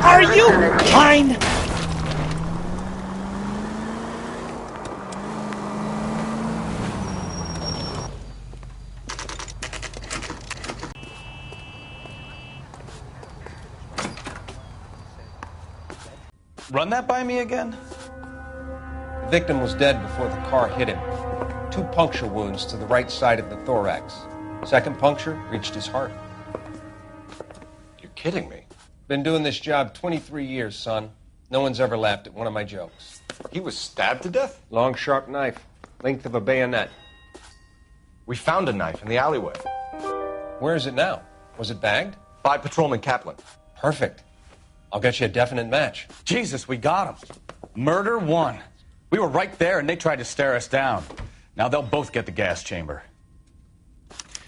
Are you blind? Run that by me again? The victim was dead before the car hit him. 2 puncture wounds to the right side of the thorax. Second puncture reached his heart. You're kidding me. Been doing this job 23 years, son. No one's ever laughed at one of my jokes. He was stabbed to death? Long, sharp knife. Length of a bayonet. We found a knife in the alleyway. Where is it now? Was it bagged? By Patrolman Kaplan. Perfect. I'll get you a definite match. Jesus, we got him. Murder 1. We were right there and they tried to stare us down. Now they'll both get the gas chamber.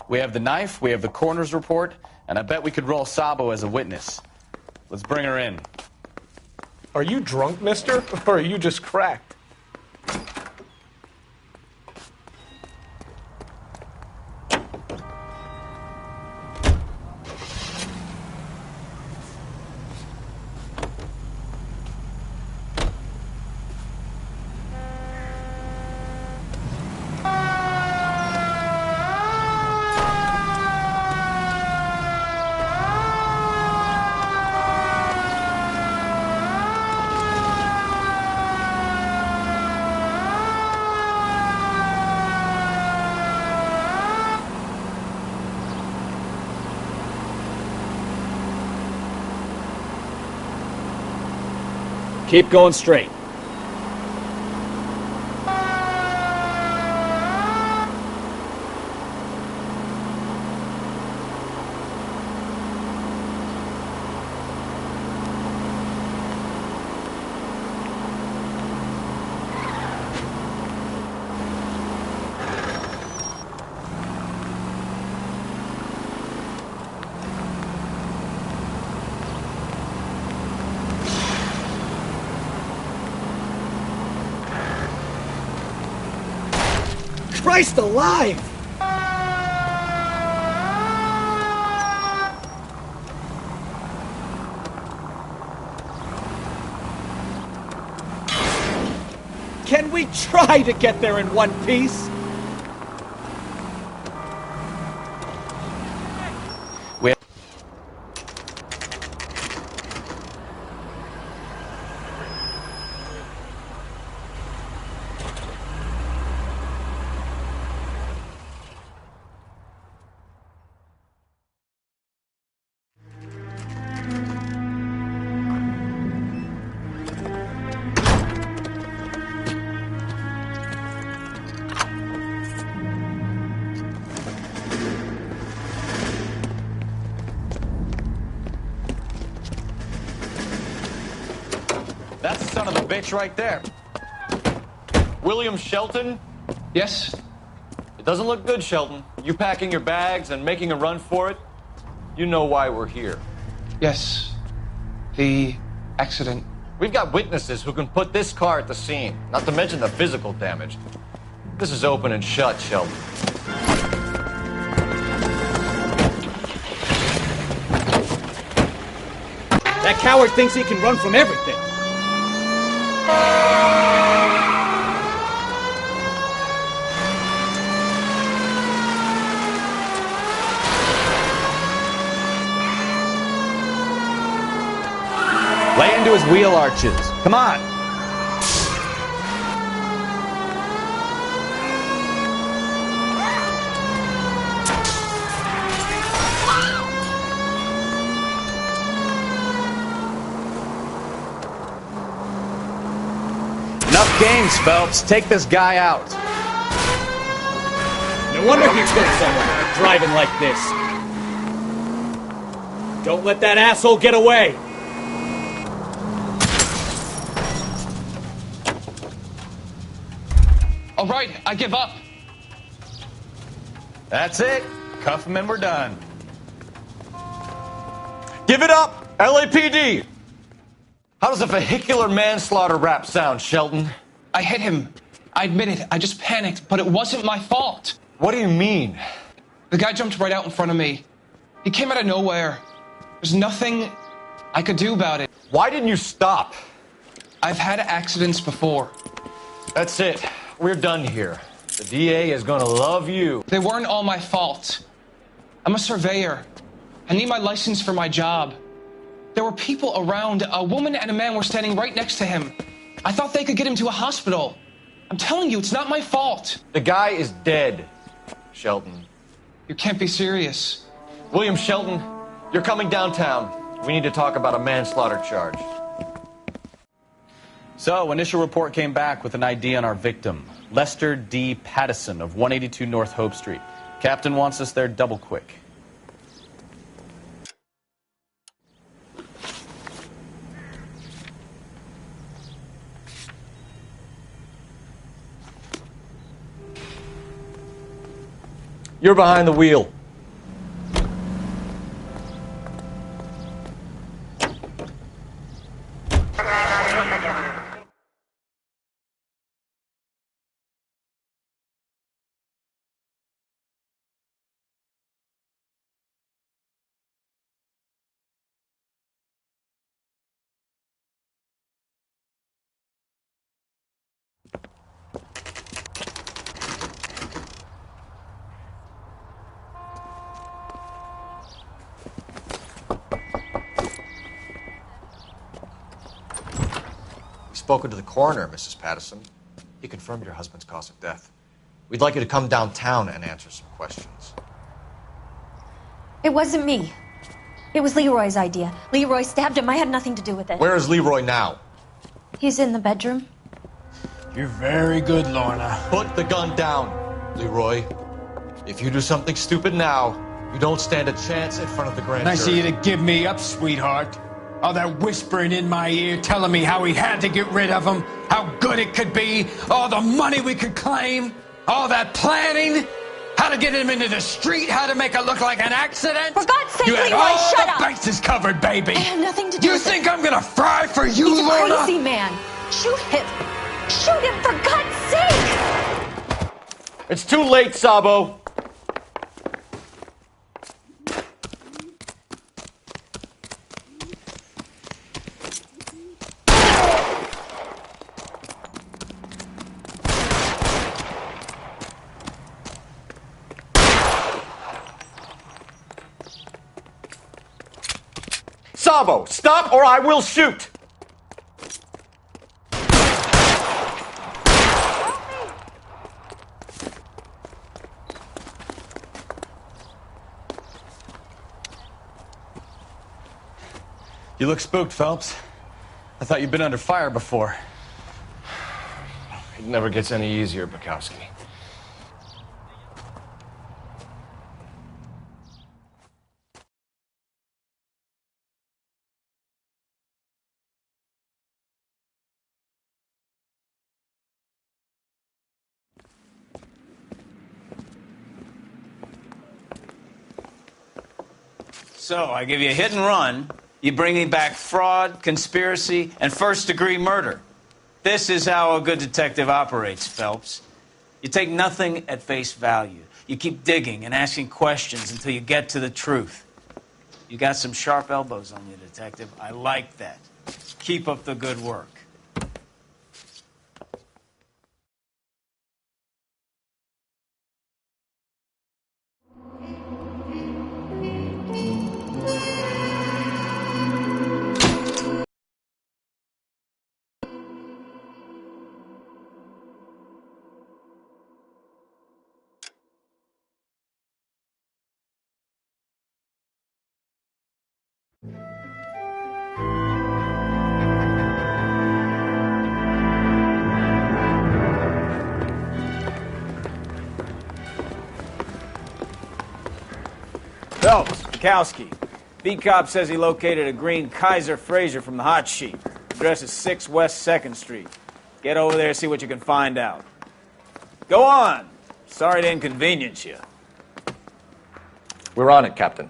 We have the knife, we have the coroner's report, and I bet we could roll Sabo as a witness. Let's bring her in. Are you drunk, mister? Or are you just cracked? Keep going straight. Christ alive! Can we try to get there in one piece? That's the son of a bitch right there. William Shelton? Yes? It doesn't look good, Shelton. You packing your bags and making a run for it? You know why we're here. Yes. The accident. We've got witnesses who can put this car at the scene, not to mention the physical damage. This is open and shut, Shelton. That coward thinks he can run from everything. Lay into his wheel arches. Come on. Enough games, Phelps. Take this guy out. No wonder he killed someone driving like this. Don't let that asshole get away. All right, I give up. That's it. Cuff him and we're done. Give it up, LAPD! How does a vehicular manslaughter rap sound, Shelton? I hit him. I admit it. I just panicked, but it wasn't my fault. What do you mean? The guy jumped right out in front of me. He came out of nowhere. There's nothing I could do about it. Why didn't you stop? I've had accidents before. That's it. We're done here. The DA is gonna love you. They weren't all my fault. I'm a surveyor. I need my license for my job. There were people around. A woman and a man were standing right next to him. I thought they could get him to a hospital. I'm telling you, it's not my fault. The guy is dead, Shelton. You can't be serious. William Shelton, you're coming downtown. We need to talk about a manslaughter charge. So, initial report came back with an ID on our victim, Lester D. Pattison of 182 North Hope Street. Captain wants us there double quick. You're behind the wheel. Spoken to the coroner, Mrs. Pattison. He confirmed your husband's cause of death. We'd like you to come downtown and answer some questions. It wasn't me. It was Leroy's idea. Leroy stabbed him. I had nothing to do with it. Where is Leroy now? He's in the bedroom. You're very good, Lorna. Put the gun down, Leroy. If you do something stupid now, you don't stand a chance in front of the grand jury. Nice of you to give me up, sweetheart. All that whispering in my ear telling me how we had to get rid of him, how good it could be, all the money we could claim, all that planning, how to get him into the street, how to make it look like an accident. For God's sake, you had Leroy, all shut the up! bases covered, baby. I had nothing to do You with think it. I'm gonna fry for you, He's a Lorna? crazy man. Shoot him. Shoot him, for God's sake! It's too late, Sabo. Sabo, stop or I will shoot! You look spooked, Phelps. I thought you'd been under fire before. It never gets any easier, Bukowski. So, I give you a hit and run. You bring me back fraud, conspiracy, and first-degree murder. This is how a good detective operates, Phelps. You take nothing at face value. You keep digging and asking questions until you get to the truth. You got some sharp elbows on you, detective. I like that. Keep up the good work. Phelps, Bukowski. Beat cop says he located a green Kaiser Fraser from the hot sheet. Address is 6 West 2nd Street. Get over there and see what you can find out. Go on. Sorry to inconvenience you. We're on it, Captain.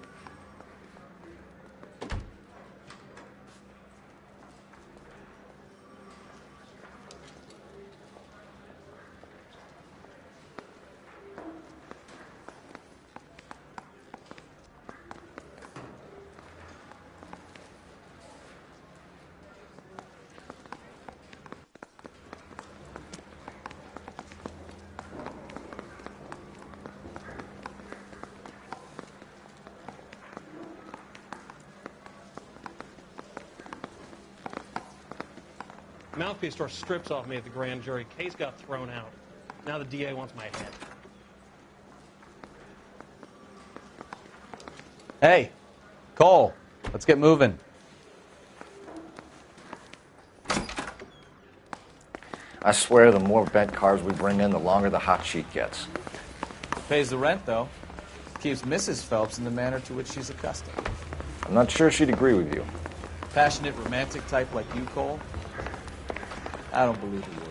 Mouthpiece tore strips off me at the grand jury. Case got thrown out. Now the DA wants my head. Hey, Cole, let's get moving. I swear the more bent cars we bring in, the longer the hot sheet gets. Pays the rent, though. Keeps Mrs. Phelps in the manner to which she's accustomed. I'm not sure she'd agree with you. Passionate, romantic type like you, Cole? I don't believe he would.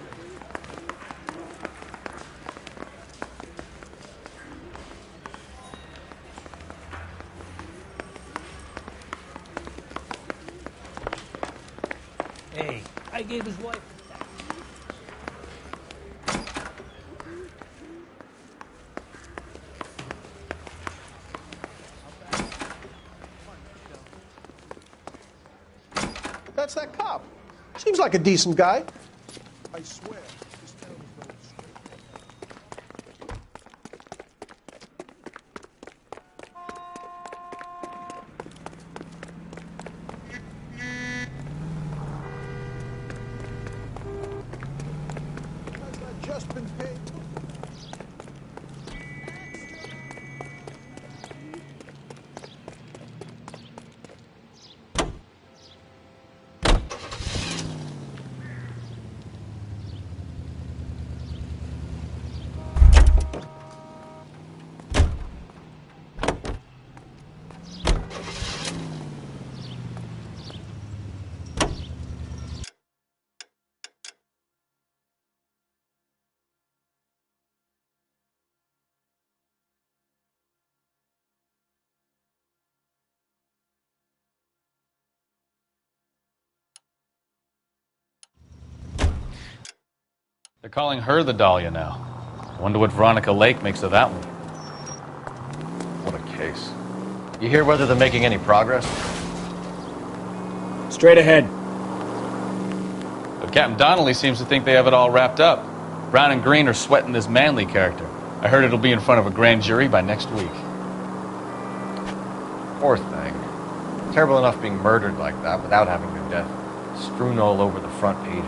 Hey, I gave his wife... That's that cop. Seems like a decent guy. I swear. This town is going straight. Has that just been paid? They're calling her the Dahlia now. Wonder what Veronica Lake makes of that one. What a case. You hear whether they're making any progress? Straight ahead. But Captain Donnelly seems to think they have it all wrapped up. Brown and Green are sweating this Manley character. I heard it'll be in front of a grand jury by next week. Poor thing. Terrible enough being murdered like that without having their death strewn all over the front pages.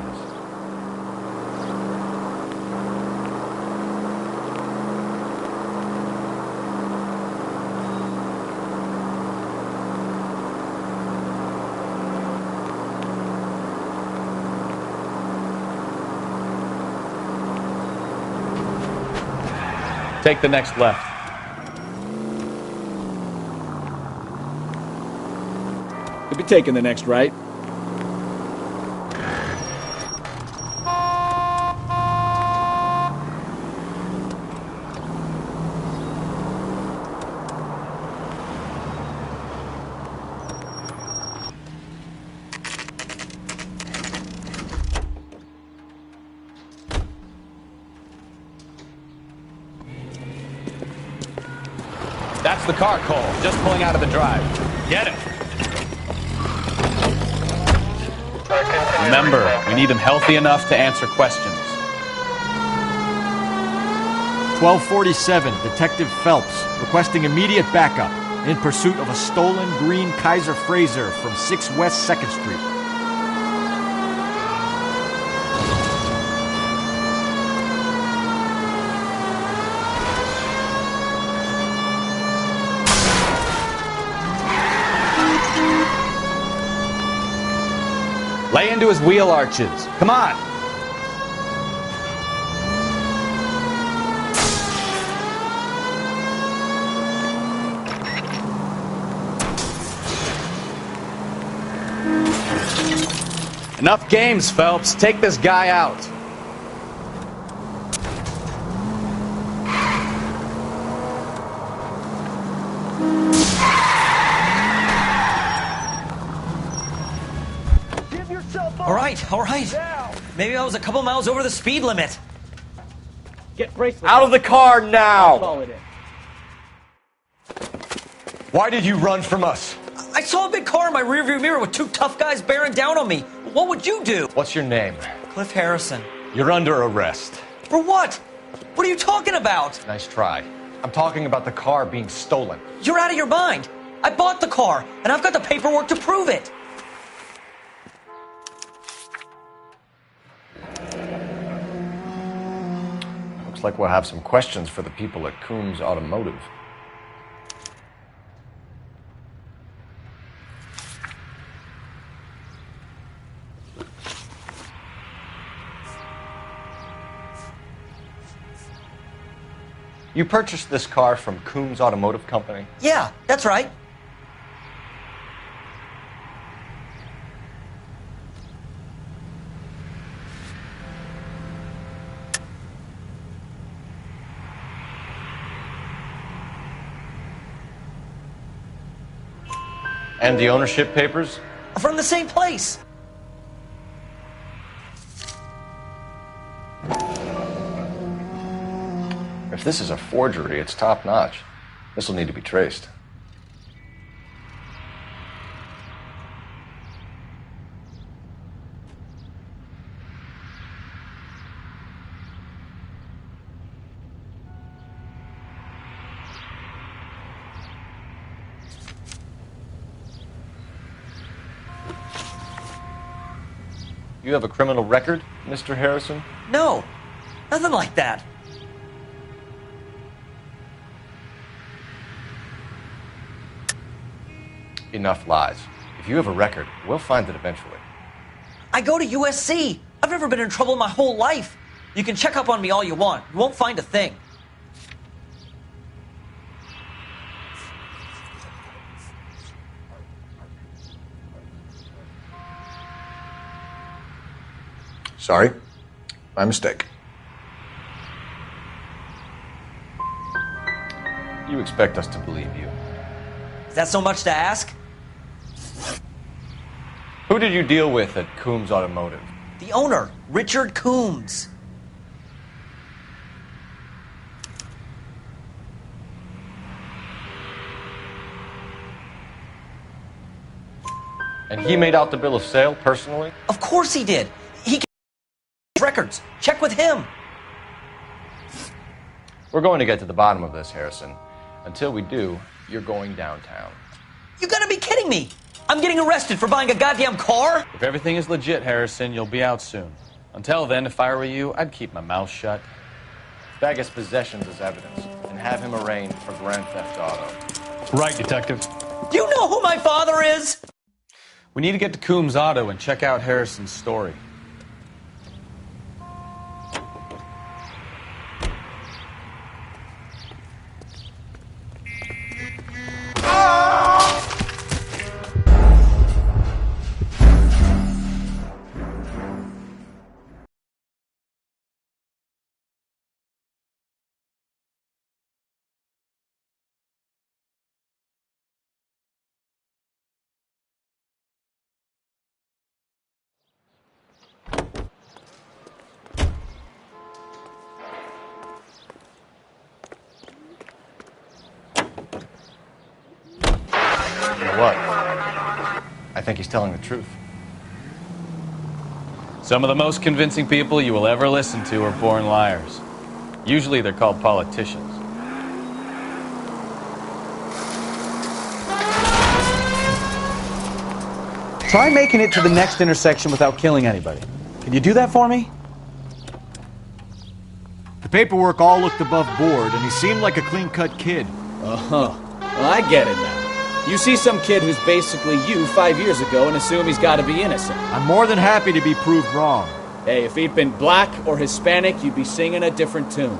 Take the next left. You'll be taking the next right. That's the car, Cole. Just pulling out of the drive. Get it. Remember, we need them healthy enough to answer questions. 1247, Detective Phelps, requesting immediate backup in pursuit of a stolen green Kaiser Frazer from 6 West 2nd Street. Lay into his wheel arches. Come on. Enough games, Phelps. Take this guy out. All right. Maybe I was a couple miles over the speed limit. Get bracelet. Out of the car now! Call it in. Why did you run from us? I saw a big car in my rearview mirror with 2 tough guys bearing down on me. What would you do? What's your name? Cliff Harrison. You're under arrest. For what? What are you talking about? Nice try. I'm talking about the car being stolen. You're out of your mind. I bought the car, and I've got the paperwork to prove it. Looks like we'll have some questions for the people at Coombs Automotive. You purchased this car from Coombs Automotive Company? Yeah, that's right. And the ownership papers? From the same place. If this is a forgery, it's top-notch. This will need to be traced. You have a criminal record, Mr. Harrison? No, nothing like that. Enough lies. If you have a record, we'll find it eventually. I go to USC. I've never been in trouble in my whole life. You can check up on me all you want. You won't find a thing. Sorry. My mistake. You expect us to believe you. Is that so much to ask? Who did you deal with at Coombs Automotive? The owner, Richard Coombs. And he made out the bill of sale personally? Of course he did. He can records. Check with him. We're going to get to the bottom of this, Harrison. Until we do, you're going downtown. You gotta be kidding me. I'm getting arrested for buying a goddamn car? If everything is legit, Harrison, you'll be out soon. Until then, if I were you, I'd keep my mouth shut. Bag his possessions as evidence and have him arraigned for grand theft auto. Right, Detective. Do you know who my father is? We need to get to Coombs Auto and check out Harrison's story. What? I think he's telling the truth. Some of the most convincing people you will ever listen to are born liars. Usually they're called politicians. Try making it to the next intersection without killing anybody. Can you do that for me? The paperwork all looked above board, and he seemed like a clean-cut kid. Uh-huh. Well, I get it now. You see some kid who's basically you 5 years ago and assume he's got to be innocent. I'm more than happy to be proved wrong. Hey, if he'd been black or Hispanic, you'd be singing a different tune.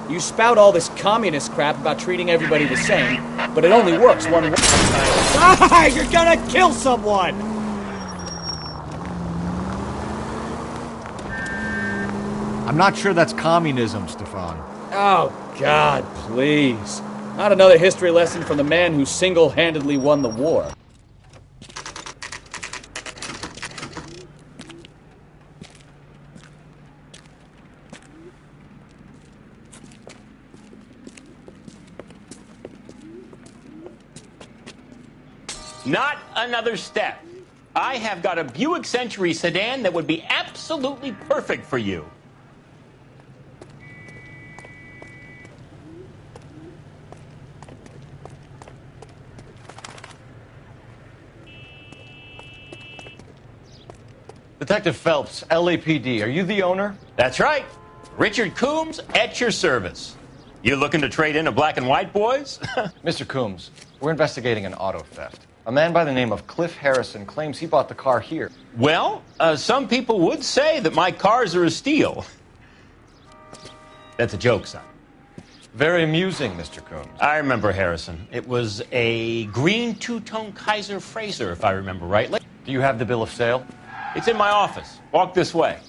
You spout all this communist crap about treating everybody the same, but it only works one way. Ah, you're gonna kill someone! I'm not sure that's communism, Stefan. Oh, God, please. Not another history lesson from the man who single-handedly won the war. Not another step. I have got a Buick Century sedan that would be absolutely perfect for you. Detective Phelps, LAPD, are you the owner? That's right. Richard Coombs, at your service. You looking to trade in a black and white, boys? Mr. Coombs, we're investigating an auto theft. A man by the name of Cliff Harrison claims he bought the car here. Well, some people would say that my cars are a steal. That's a joke, son. Very amusing, Mr. Coombs. I remember Harrison. It was a green two-tone Kaiser Frazer, if I remember rightly. Do you have the bill of sale? It's in my office. Walk this way.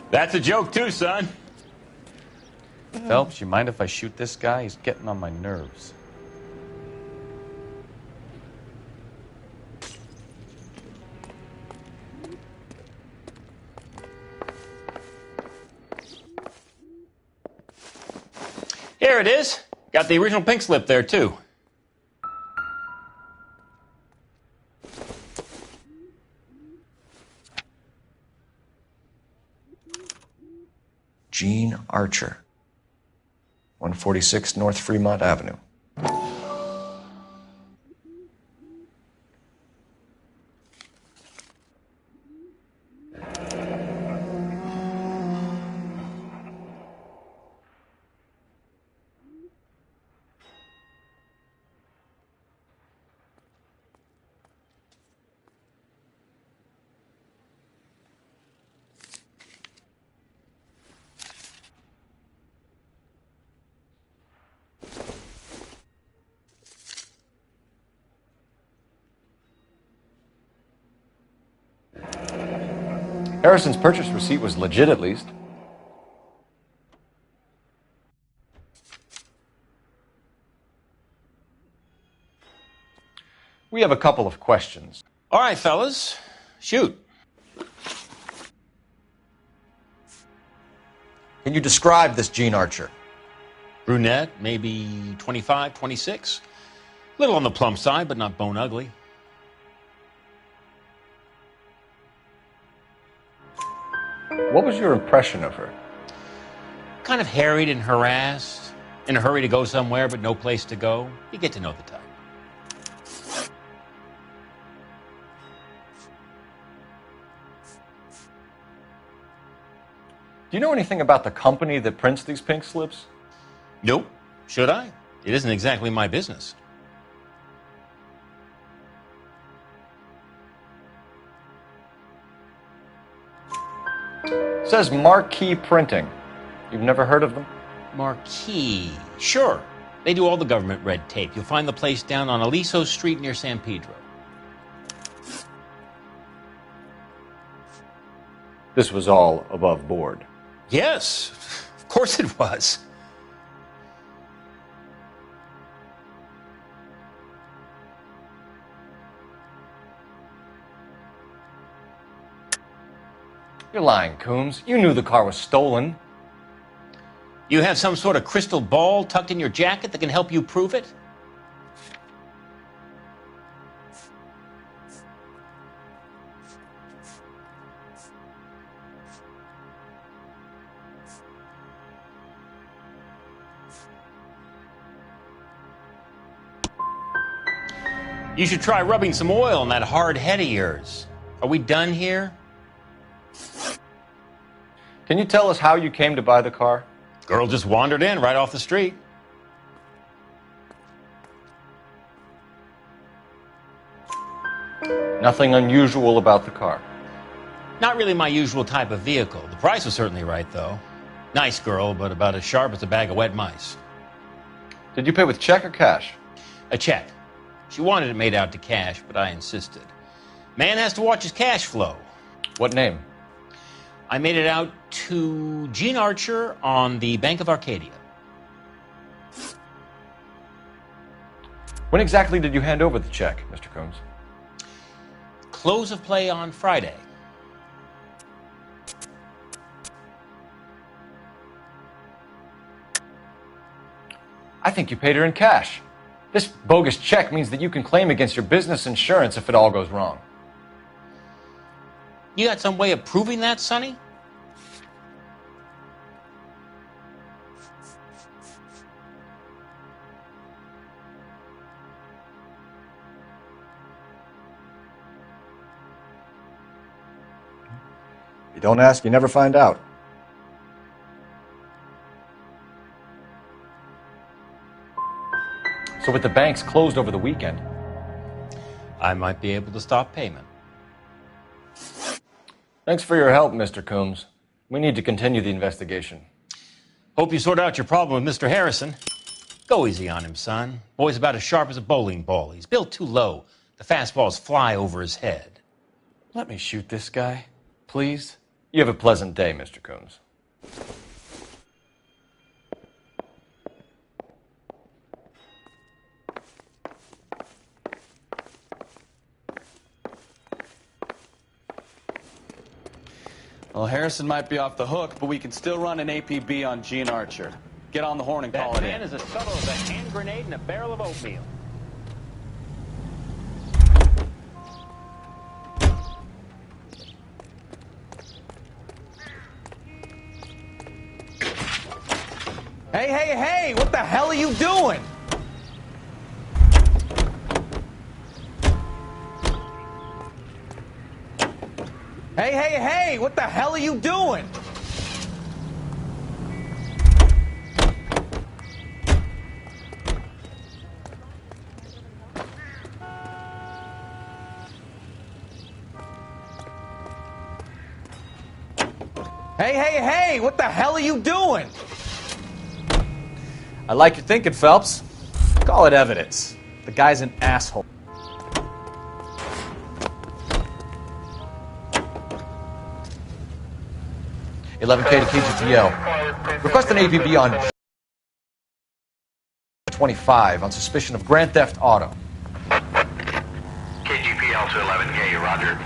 That's a joke, too, son. Phelps, you mind if I shoot this guy? He's getting on my nerves. Here it is. Got the original pink slip there, too. Gene Archer, 146 North Fremont Avenue. Harrison's purchase receipt was legit, at least. We have a couple of questions. All right, fellas. Shoot. Can you describe this Gene Archer? Brunette, maybe 25, 26. Little on the plump side, but not bone ugly. What was your impression of her? Kind of harried and harassed. In a hurry to go somewhere, but no place to go. You get to know the type. Do you know anything about the company that prints these pink slips? Nope. Should I? It isn't exactly my business. It says Marquee Printing. You've never heard of them? Marquee. Sure. They do all the government red tape. You'll find the place down on Aliso Street near San Pedro. This was all above board. Yes, of course it was. You're lying, Coombs. You knew the car was stolen. You have some sort of crystal ball tucked in your jacket that can help you prove it? You should try rubbing some oil on that hard head of yours. Are we done here? Can you tell us how you came to buy the car? Girl just wandered in right off the street. Nothing unusual about the car. Not really my usual type of vehicle. The price was certainly right, though. Nice girl, but about as sharp as a bag of wet mice. Did you pay with check or cash? A check. She wanted it made out to cash, but I insisted. Man has to watch his cash flow. What name? I made it out to Gene Archer on the Bank of Arcadia. When exactly did you hand over the check, Mr. Coombs? Close of play on Friday. I think you paid her in cash. This bogus check means that you can claim against your business insurance if it all goes wrong. You got some way of proving that, Sonny? You don't ask, you never find out. So with the banks closed over the weekend, I might be able to stop payment. thanks for your help, Mr. Coombs. We need to continue the investigation. Hope you sort out your problem with Mr. Harrison. Go easy on him, son. Boy's about as sharp as a bowling ball. He's built too low. The fastballs fly over his head. Let me shoot this guy, please. You have a pleasant day, Mr. Coombs. Well, Harrison might be off the hook, but we can still run an APB on Gene Archer. Get on the horn and call it in. That man is as subtle as a hand grenade in a barrel of oatmeal. Hey, hey, hey! What the hell are you doing? Hey, hey, hey! What the hell are you doing? Hey, hey, hey! What the hell are you doing? I like your thinking, Phelps. Call it evidence. The guy's an asshole. $11K to KGTL. Request an APB on 25 on suspicion of grand theft auto. KGPL to 11K, roger.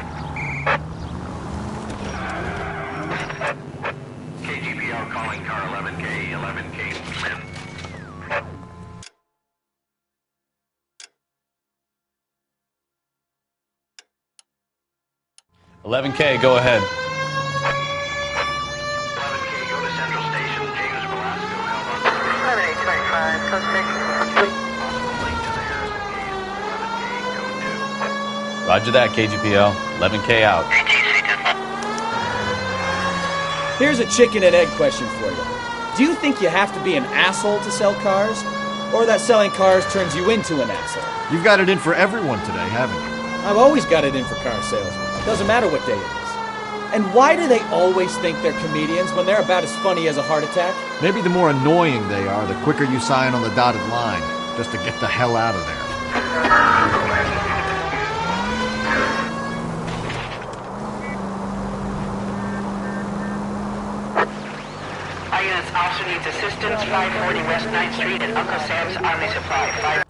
KGPL calling car 11K, 11K, Smith. 11K, go ahead. 11K, go to Central Station. James Velasco held on to 7825, code 6. Roger that, KGPL. 11K out. Here's a chicken and egg question for you. Do you think you have to be an asshole to sell cars? Or that selling cars turns you into an asshole? You've got it in for everyone today, haven't you? I've always got it in for car salesmen. Doesn't matter what day it is. And why do they always think they're comedians when they're about as funny as a heart attack? Maybe the more annoying they are, the quicker you sign on the dotted line, just to get the hell out of there. Our units also needs assistance, 540 West 9th Street at Uncle Sam's Army Supply.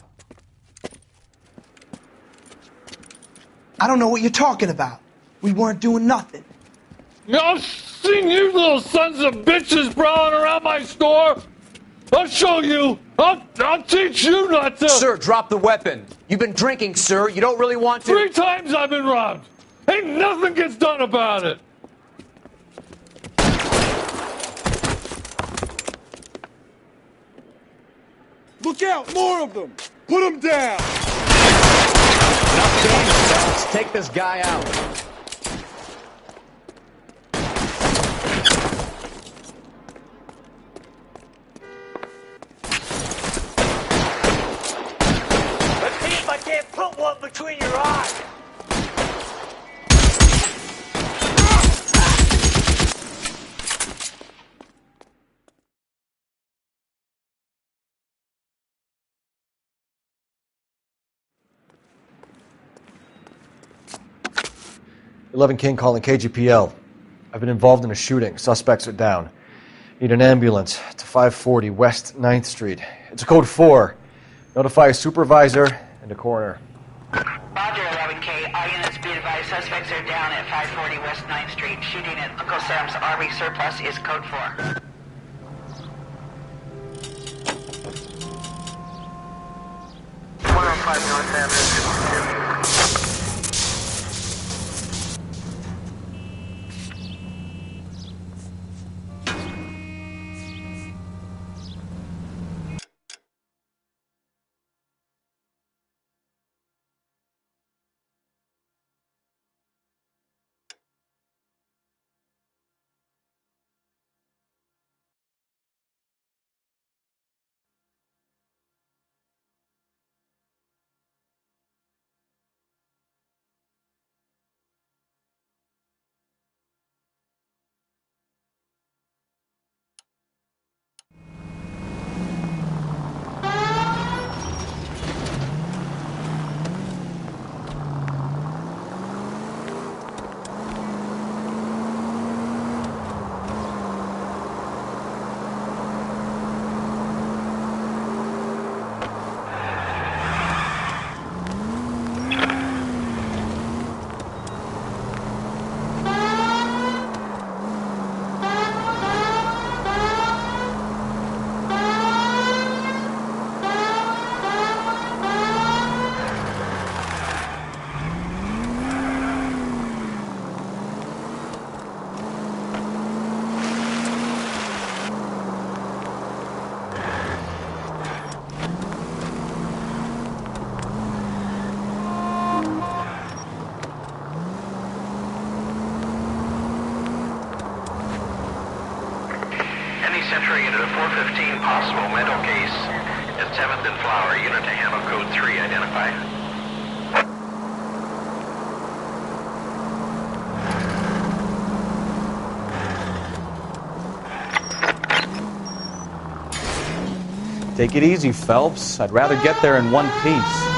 I don't know what you're talking about. We weren't doing nothing. I've seen you little sons of bitches prowling around my store. I'll show you. I'll teach you not to. Sir, drop the weapon. You've been drinking, sir. You don't really want to. 3 times I've been robbed. Ain't nothing gets done about it. Look out! More of them! Put them down! Enough games, Let's take this guy out. Let's see if I can't put one between your eyes. $11 King calling KGPL. I've been involved in a shooting. Suspects are down. Need an ambulance to 540 West 9th Street. It's a code 4. Notify a supervisor and a coroner. Roger, 11K. All units be advised, suspects are down at 540 West 9th Street. Shooting at Uncle Sam's Army Surplus is code 4. North Avenue. possible mental case at 7th and Flower. Unit to handle code 3. Identify. Take it easy, Phelps. I'd rather get there in one piece.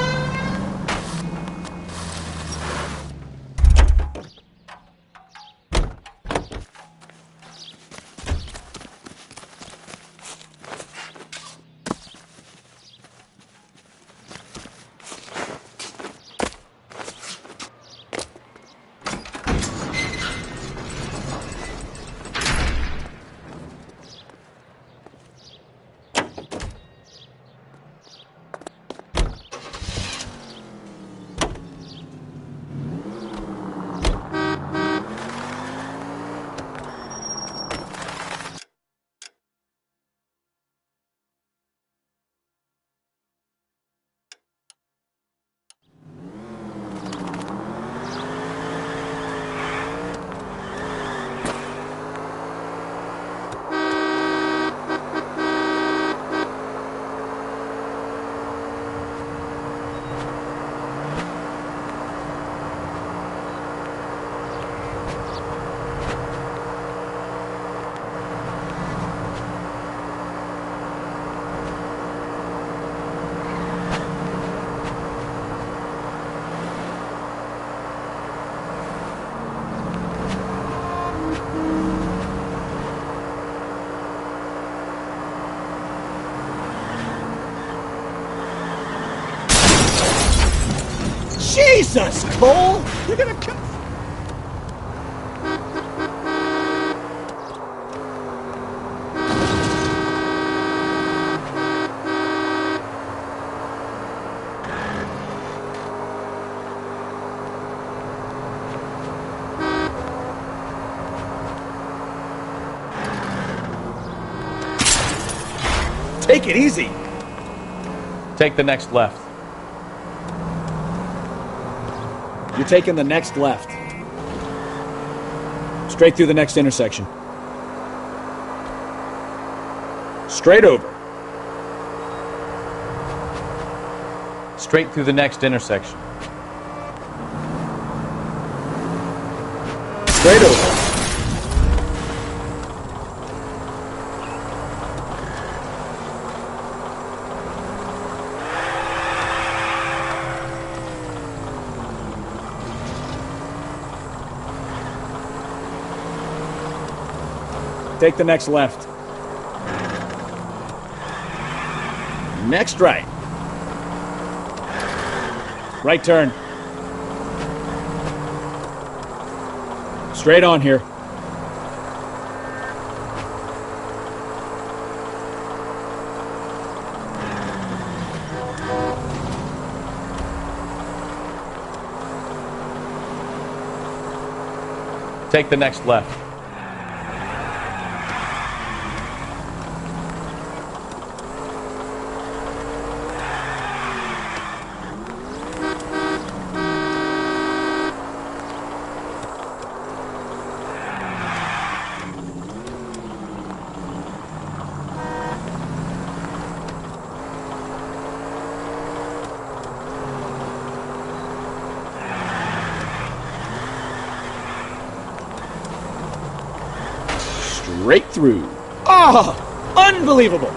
Jesus, Cole! You're gonna kill... Take it easy! Take the next left. You're taking the next left. Straight through the next intersection. Straight over. Straight through the next intersection. Straight over. Take the next left. Next right. Right turn. Straight on here. Take the next left. Straight through. Oh, unbelievable.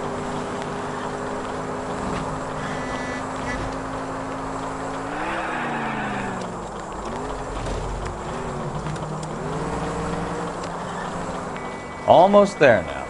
Almost there now.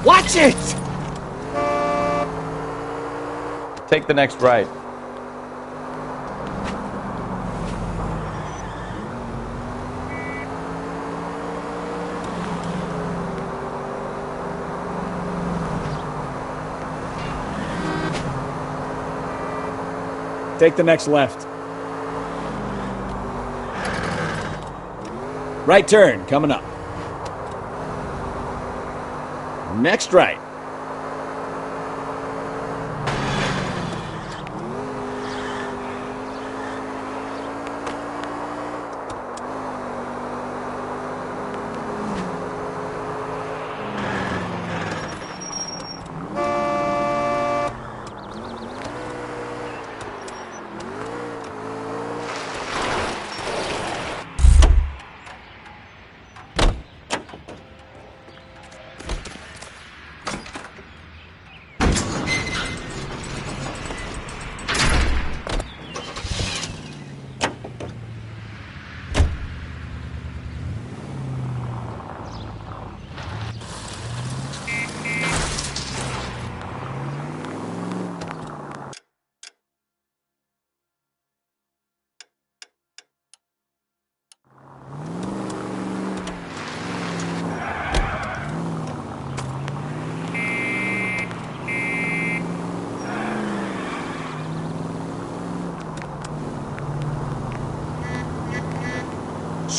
Watch it! Take the next right. Take the next left. Right turn, coming up. Next right.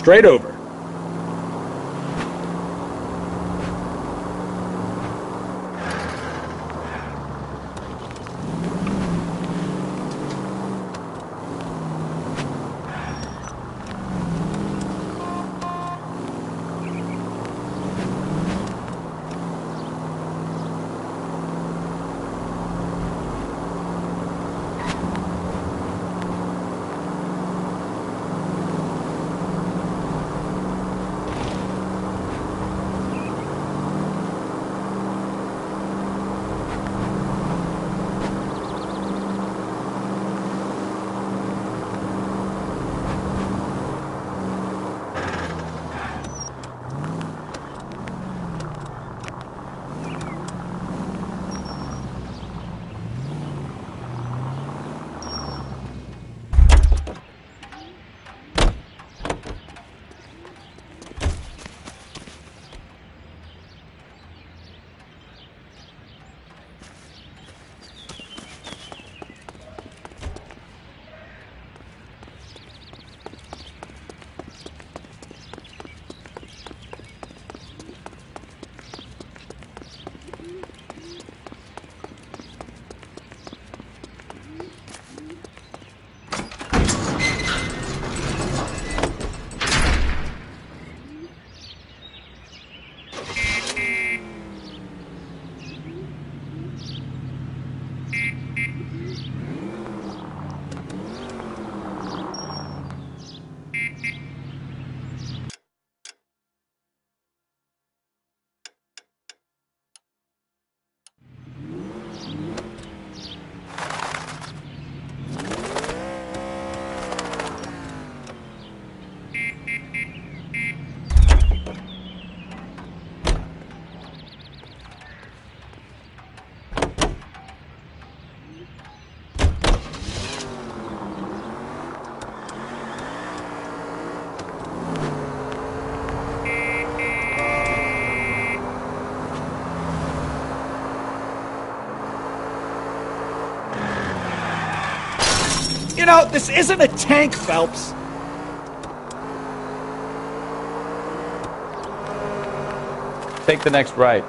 Straight over. You know, this isn't a tank, Phelps. Take the next right.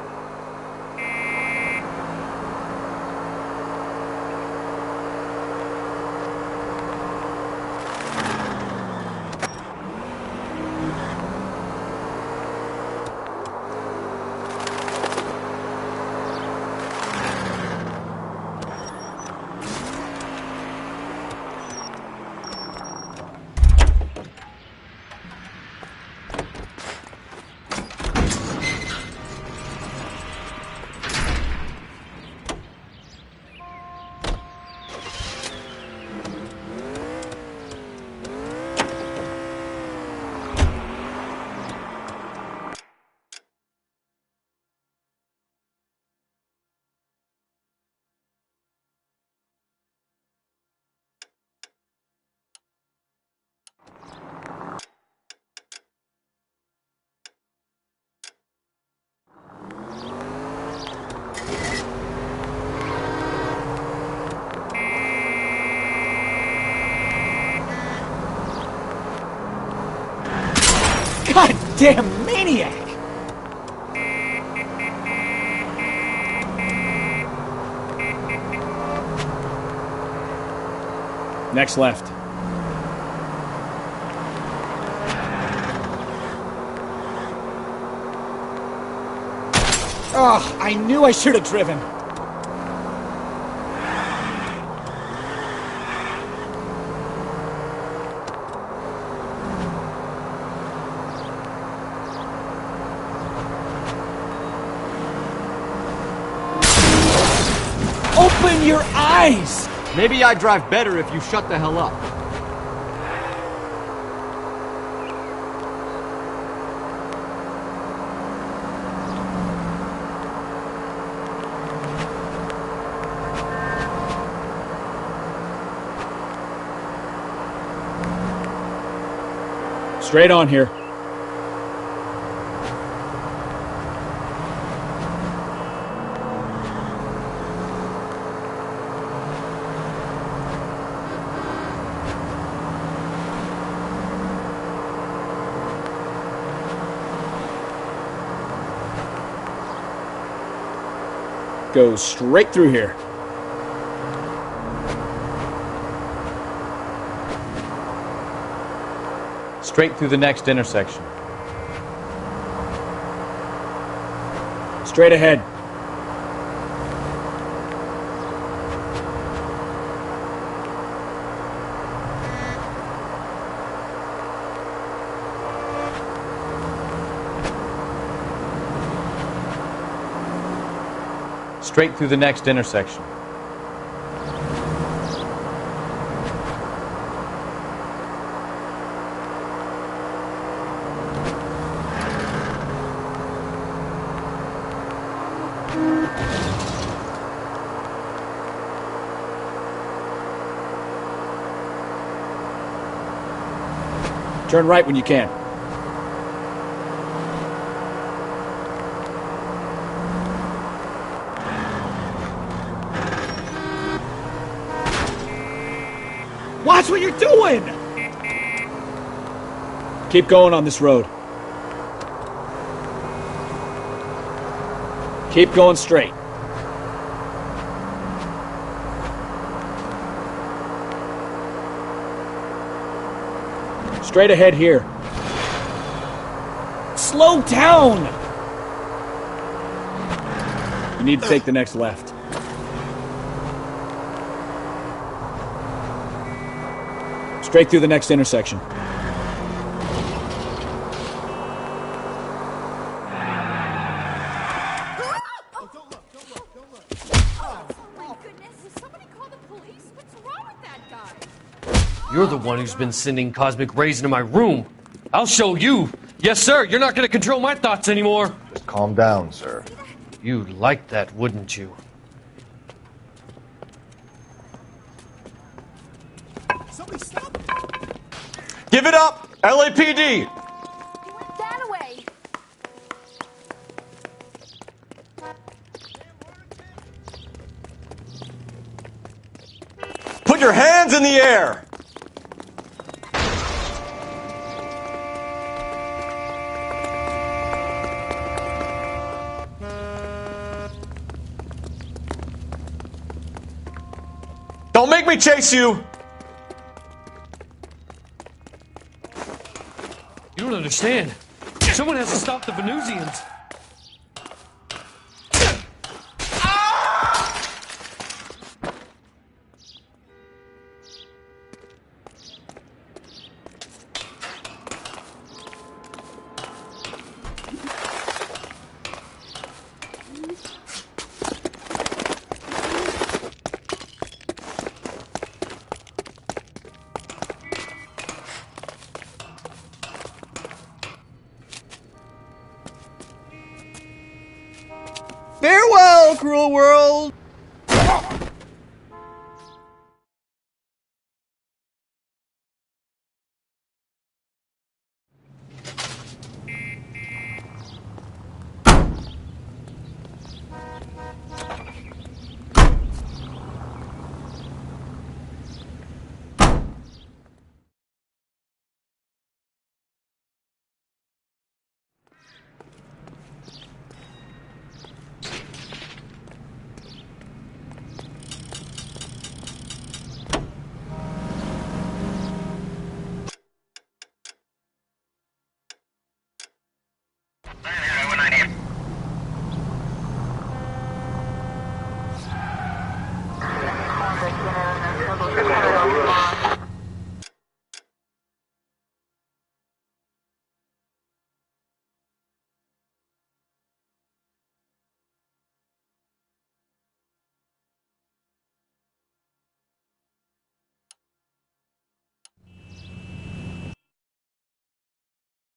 Goddamn maniac! Next left. Oh, I knew I should have driven. Open your eyes! Maybe I'd drive better if you shut the hell up. Straight on here. Go straight through here. Straight through the next intersection. Straight ahead. Straight through the next intersection. Turn right when you can. Watch what you're doing! Keep going on this road. Keep going straight. Straight ahead here. Slow down! You need to take the next left. Straight through the next intersection. You're the one who's been sending cosmic rays into my room. I'll show you. Yes, sir. You're not going to control my thoughts anymore. Just calm down, sir. You'd like that, wouldn't you? Give it up! LAPD! That way. Put your hands in the air! Don't make me chase you! You don't understand. Someone has to stop the Venusians. cruel world.